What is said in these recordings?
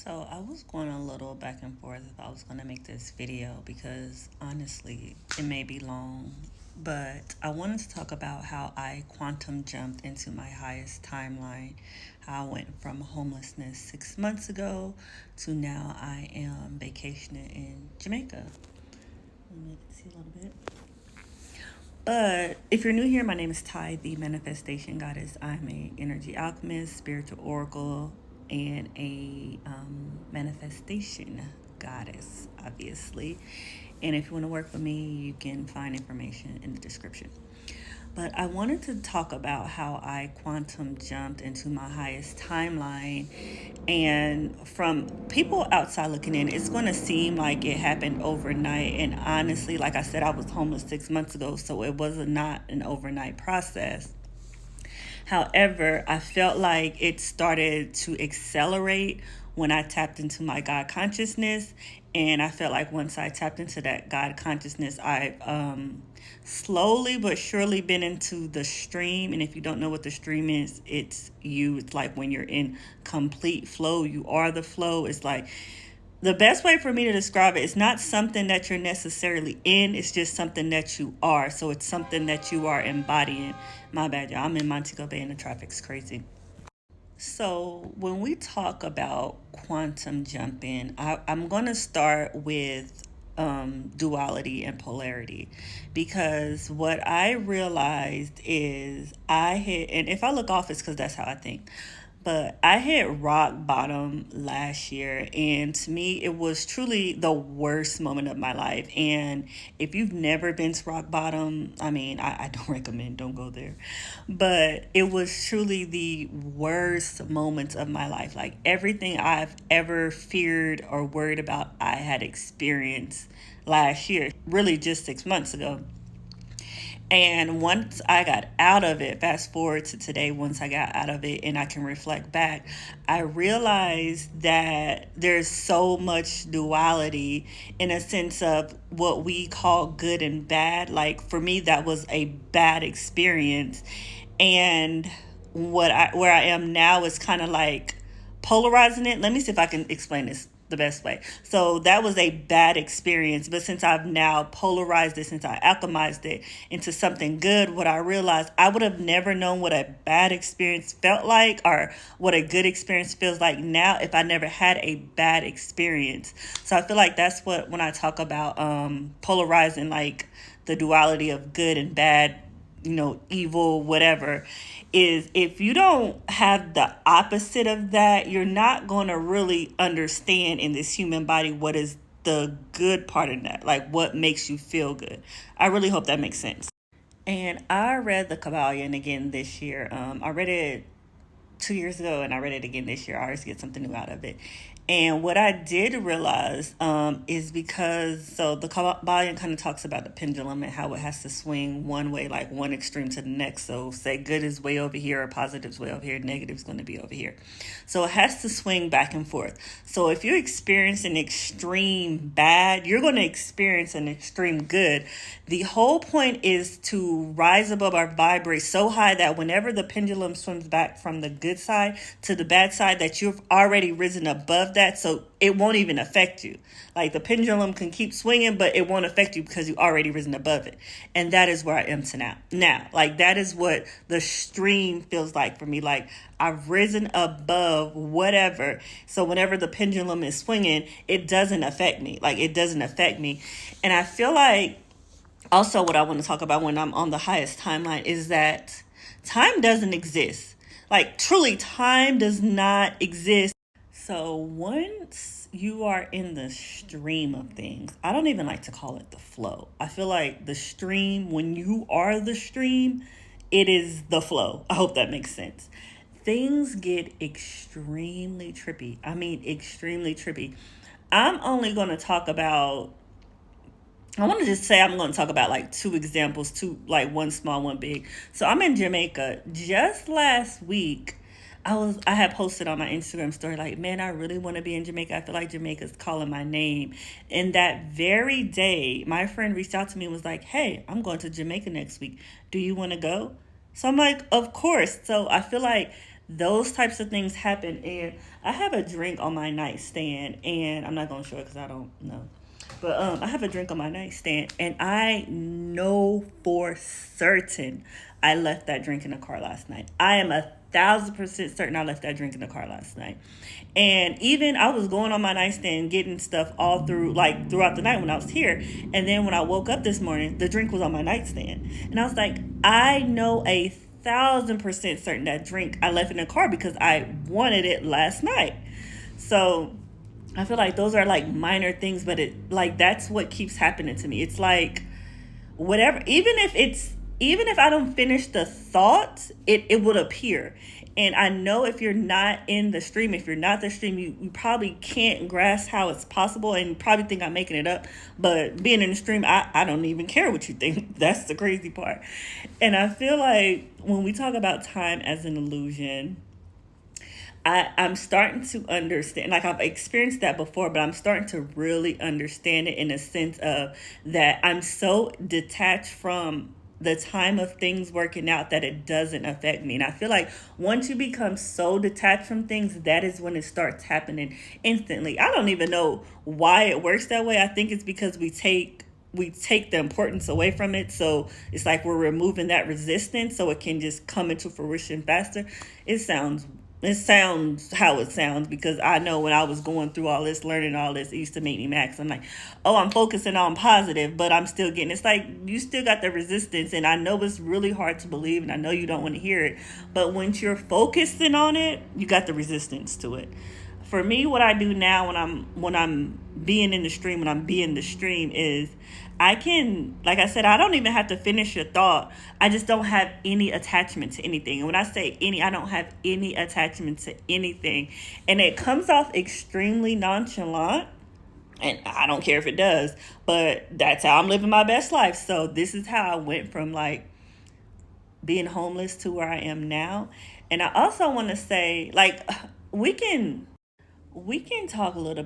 So I was going a little back and forth if I was going to make this video because honestly, it may be long, but I wanted to talk about how I quantum jumped into my highest timeline. How I went from homelessness 6 months ago to now I am vacationing in Jamaica. Let me see a little bit. But if you're new here, my name is Ty, the Manifestation Goddess. I'm a energy alchemist, spiritual oracle, and a manifestation goddess, obviously. And if you want to work with me, you can find information in the description. But I wanted to talk about how I quantum jumped into my highest timeline. And from people outside looking in, it's going to seem like it happened overnight. And honestly, like I said, I was homeless 6 months ago, so it was not an overnight process. However, I felt like it started to accelerate when I tapped into my God consciousness. And I felt like once I tapped into that God consciousness, I've slowly but surely been into the stream. And if you don't know what the stream is, it's you. It's like when you're in complete flow, you are the flow. It's like the best way for me to describe it is not something that you're necessarily in. It's just something that you are. So it's something that you are embodying. My bad, y'all. I'm in Montego Bay and the traffic's crazy. So when we talk about quantum jumping, I'm going to start with duality and polarity, because what I realized is I hit, and if I look off, it's because that's how I think. But I hit rock bottom last year, and to me, it was truly the worst moment of my life. And if you've never been to rock bottom, I mean, I don't recommend, don't go there. But it was truly the worst moments of my life. Like everything I've ever feared or worried about, I had experienced last year, really just 6 months ago. And once I got out of it, fast forward to today, once I got out of it and I can reflect back, I realized that there's so much duality in a sense of what we call good and bad. Like for me, that was a bad experience. And where I am now is kind of like polarizing it. Let me see if I can explain this the best way. So that was a bad experience, but since I've now polarized it, since I alchemized it into something good, what I realized, I would have never known what a bad experience felt like or what a good experience feels like now if I never had a bad experience. So I feel like that's what, when I talk about polarizing, like the duality of good and bad, evil, whatever, is if you don't have the opposite of that, you're not going to really understand in this human body what is the good part of that, like what makes you feel good. I really hope that makes sense. And I read the Kabbalion again this year. I read it 2 years ago and I read it again this year. I always get something new out of it. And what I did realize is because, so the Kabbalion kind of talks about the pendulum and how it has to swing one way, like one extreme to the next. So say good is way over here or positive is way over here, negative is going to be over here. So it has to swing back and forth. So if you experience an extreme bad, you're going to experience an extreme good. The whole point is to rise above or vibrate so high that whenever the pendulum swings back from the good side to the bad side, that you've already risen above that, so it won't even affect you. Like the pendulum can keep swinging, but it won't affect you because you already risen above it. And that is where I am to now, like that is what the stream feels like for me. Like I've risen above whatever, so whenever the pendulum is swinging, it doesn't affect me. And I feel like also what I want to talk about when I'm on the highest timeline is that time doesn't exist. Like truly, time does not exist. So once you are in the stream of things, I don't even like to call it the flow. I feel like the stream, when you are the stream, it is the flow. I hope that makes sense. Things get extremely trippy. I mean, extremely trippy. I'm only going to talk about, I want to just say I'm going to talk about like two examples, two, like one small, one big. So I'm in Jamaica. Just last week, I had posted on my Instagram story like, man, I really want to be in Jamaica. I feel like Jamaica's calling my name. And that very day, my friend reached out to me and was like, hey, I'm going to Jamaica next week. Do you want to go? So I'm like, of course. So I feel like those types of things happen. And I have a drink on my nightstand, and I'm not going to show it because I don't know. But I have a drink on my nightstand, and I know for certain I left that drink in the car last night. I am 1,000% certain I left that drink in the car last night. And even I was going on my nightstand getting stuff all through, like throughout the night when I was here. And then when I woke up this morning, the drink was on my nightstand. And I was like, I know 1,000% certain that drink I left in the car because I wanted it last night. So I feel like those are like minor things, but it like that's what keeps happening to me. It's like whatever, even if I don't finish the thought, it would appear. And I know if you're not in the stream, if you're not the stream, you probably can't grasp how it's possible and probably think I'm making it up. But being in the stream, I don't even care what you think. That's the crazy part. And I feel like when we talk about time as an illusion, I'm starting to understand, like I've experienced that before, but I'm starting to really understand it in a sense of that I'm so detached from the time of things working out that it doesn't affect me. And I feel like once you become so detached from things, that is when it starts happening instantly. I don't even know why it works that way. I think it's because we take the importance away from it. So it's like we're removing that resistance so it can just come into fruition faster. It sounds how it sounds, because I know when I was going through all this, learning all this, it used to make me mad. So I'm like, oh, I'm focusing on positive, but I'm still getting, it's like you still got the resistance. And I know it's really hard to believe, and I know you don't want to hear it. But once you're focusing on it, you got the resistance to it. For me, what I do now when I'm being in the stream, is I can, like I said, I don't even have to finish your thought. I just don't have any attachment to anything. And when I say any, I don't have any attachment to anything. And it comes off extremely nonchalant. And I don't care if it does, but that's how I'm living my best life. So this is how I went from like being homeless to where I am now. And I also want to say, like, we can talk a little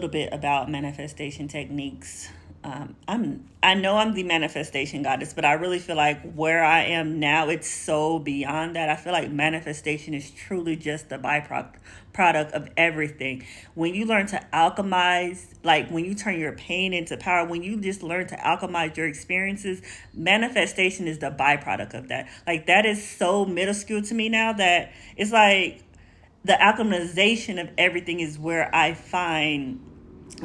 bit about manifestation techniques. I know I'm the manifestation goddess, but I really feel like where I am now, it's so beyond that. I feel like manifestation is truly just the product of everything. When you learn to alchemize, like when you turn your pain into power, when you just learn to alchemize your experiences, manifestation is the byproduct of that. Like that is so minuscule to me now that it's like the alchemization of everything is where I find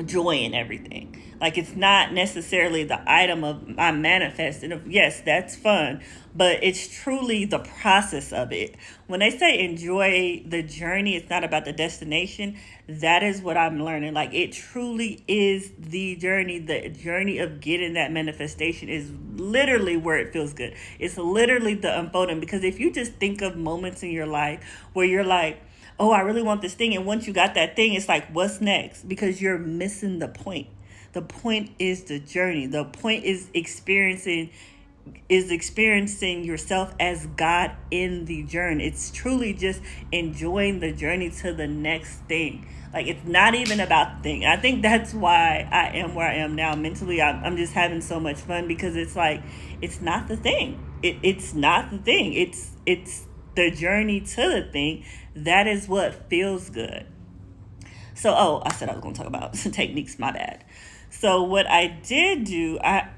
joy in everything. Like it's not necessarily the item of I manifest. And yes, that's fun, but it's truly the process of it. When they say enjoy the journey, it's not about the destination. That is what I'm learning. Like it truly is the journey. The journey of getting that manifestation is literally where it feels good. It's literally the unfolding. Because if you just think of moments in your life where you're like, oh, I really want this thing. And once you got that thing, it's like, what's next? Because you're missing the point. The point is the journey. The point is experiencing yourself as God in the journey. It's truly just enjoying the journey to the next thing. Like it's not even about the thing. I think that's why I am where I am now mentally. I'm just having so much fun because it's like, it's not the thing. It's not the thing. It's the journey to the thing. That is what feels good. So, I said I was going to talk about techniques. My bad. So what I did do, I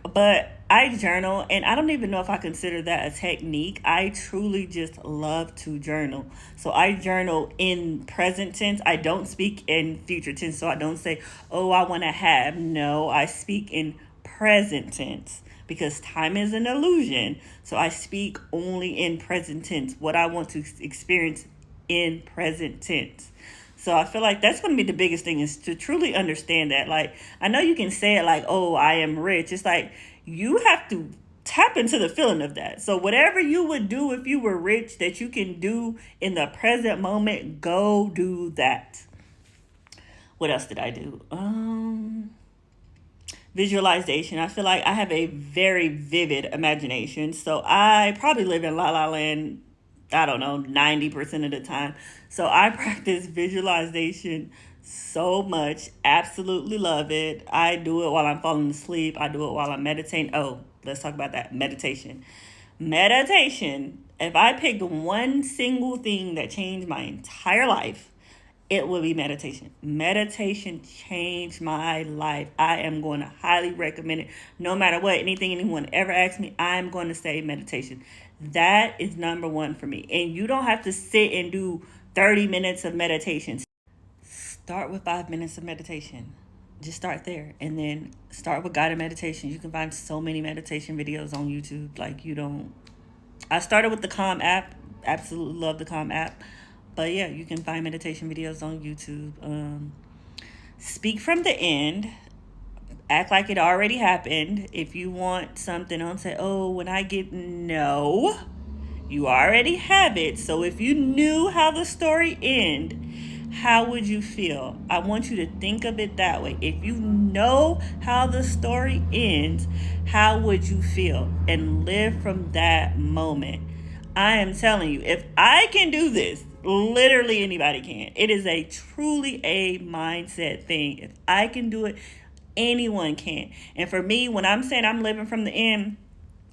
journal, and I don't even know if I consider that a technique. I truly just love to journal. So I journal in present tense. I don't speak in future tense. So I don't say, oh, I want to have. No, I speak in present tense because time is an illusion. So I speak only in present tense, what I want to experience in present tense. So I feel like that's going to be the biggest thing, is to truly understand that. Like, I know you can say it like, oh, I am rich. It's like you have to tap into the feeling of that. So whatever you would do if you were rich that you can do in the present moment, go do that. What else did I do? Visualization. I feel like I have a very vivid imagination. So I probably live in La La Land, I don't know, 90% of the time. So I practice visualization so much. Absolutely love it. I do it while I'm falling asleep. I do it while I'm meditating. Oh, let's talk about that. Meditation If I picked one single thing that changed my entire life, it would be meditation. Meditation changed my life. I am going to highly recommend it. No matter what, anything anyone ever asks me, I'm going to say meditation. That is number one for me. And you don't have to sit and do 30 minutes of meditation. Start with 5 minutes of meditation. Just start there. And then start with guided meditation. You can find so many meditation videos on YouTube. I started with the Calm app. Absolutely love the Calm app. But yeah, you can find meditation videos on YouTube. Speak from the end. Act like it already happened. If you want something, don't say, oh, when I get... No. You already have it. So if you knew how the story ended, how would you feel? I want you to think of it that way. If you know how the story ends, how would you feel? And live from that moment. I am telling you, if I can do this, literally anybody can. It is truly a mindset thing. If I can do it, anyone can. And for me, when I'm saying I'm living from the end,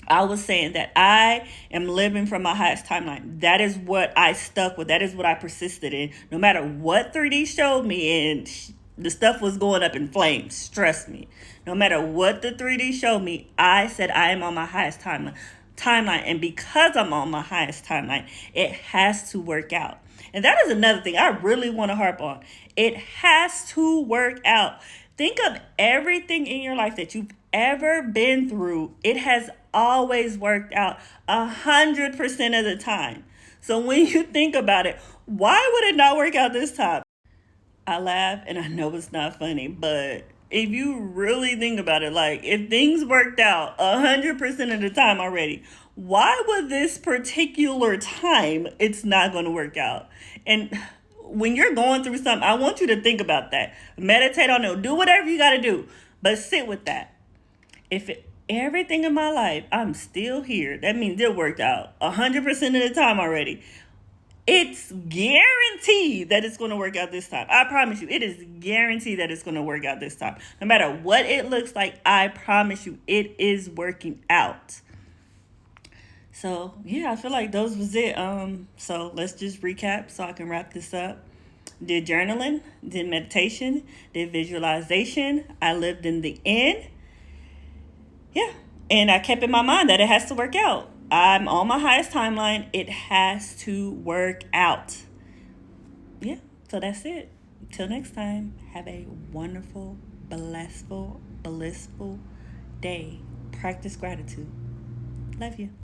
I was saying that I am living from my highest timeline. That is what I stuck with. That is what I persisted in. No matter what 3D showed me, and the stuff was going up in flames, trust me. No matter what the 3D showed me, I said I am on my highest timeline. And because I'm on my highest timeline, it has to work out. And that is another thing I really want to harp on. It has to work out. Think of everything in your life that you've ever been through. It has always worked out 100% of the time. So when you think about it, why would it not work out this time? I laugh and I know it's not funny, but if you really think about it, like if things worked out 100% of the time already, why would this particular time it's not going to work out? And when you're going through something, I want you to think about that. Meditate on it. Do whatever you got to do, but sit with that. Everything in my life, I'm still here, that means it worked out 100% of the time already. It's guaranteed that it's going to work out this time. I promise you, it is guaranteed that it's going to work out this time. No matter what it looks like, I promise you, it is working out. So, yeah, I feel like those was it. So let's just recap so I can wrap this up. Did journaling, did meditation, did visualization. I lived in the end. Yeah, and I kept in my mind that it has to work out. I'm on my highest timeline. It has to work out. Yeah, so that's it. Till next time, have a wonderful, blissful day. Practice gratitude. Love you.